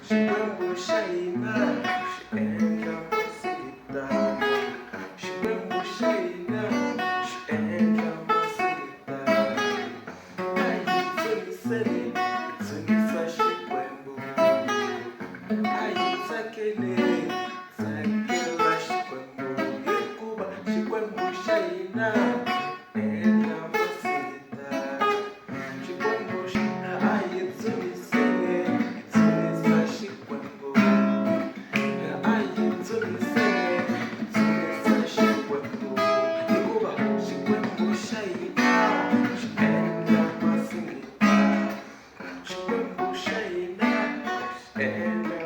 Shikwembu shaina, shienda masigita. Shikwembu shaina, shienda masigita. Ayitsemisele, itsemisa shikwembu. Ayitsekele, tsekela shikwembu. Yekuba shikwembu shaina, enda masigita. Shikwembu shaina, ayitsemisele, itsemisa shikwembu. Ayitsemisele, itsemisa shikwembu. Yekuba shikwembu shaina, enda masigita. Shikwembu shaina, enda